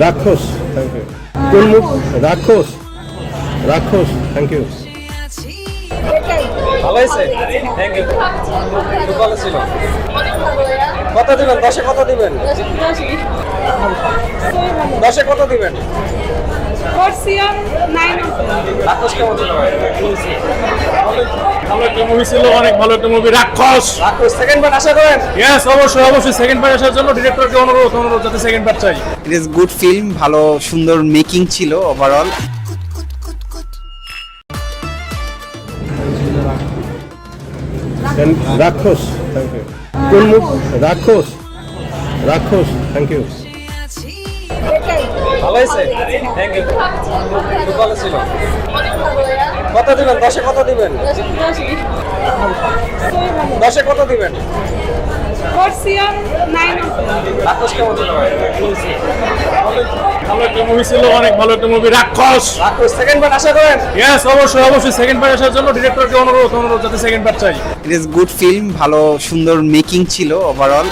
রাক্ষস, thank you. কোন মুখ? রাক্ষস, রাক্ষস, থ্যাংক ইউ। ভালো হয়েছে, থ্যাংক ইউ। খুব ভালো ছিল। কত দিবেন? 10-এ কত দিবেন? 10-এ কত দিবেন? রাক্ষস কেমন ছিল? ভালো একটা মুভি ছিল, অনেক ভালো একটা মুভি রাক্ষস। রাক্ষস সেকেন্ড পার্ট আশা করেন? ইয়েস, অবশ্যই অবশ্যই সেকেন্ড পার্ট আসার জন্য ডিরেক্টরকে অনুরোধ যাতে সেকেন্ড পার্ট চাই। ইট ইজ গুড ফিল্ম, ভালো সুন্দর মেকিং ছিল ওভারঅল। রাক্ষস, থ্যাংক ইউ। কোন মুখ? রাক্ষস, রাক্ষস, থ্যাংক ইউ। ভালো হয়েছে, থ্যাংক ইউ। খুব ভালো ছিল। কত দিবেন? 10-এ কত দিবেন? 10-এ কত দিবেন? রাক্ষস কেমন ছিল? ভালো একটা মুভি ছিল, অনেক ভালো একটা মুভি রাক্ষস। রাক্ষস সেকেন্ড পার্ট আশা করেন? ইয়েস, অবশ্যই অবশ্যই সেকেন্ড পার্ট আসার জন্য ডিরেক্টরকে অনুরোধ যাতে সেকেন্ড পার্ট চাই। ইট ইজ গুড ফিল্ম, ভালো সুন্দর মেকিং ছিল ওভারঅল।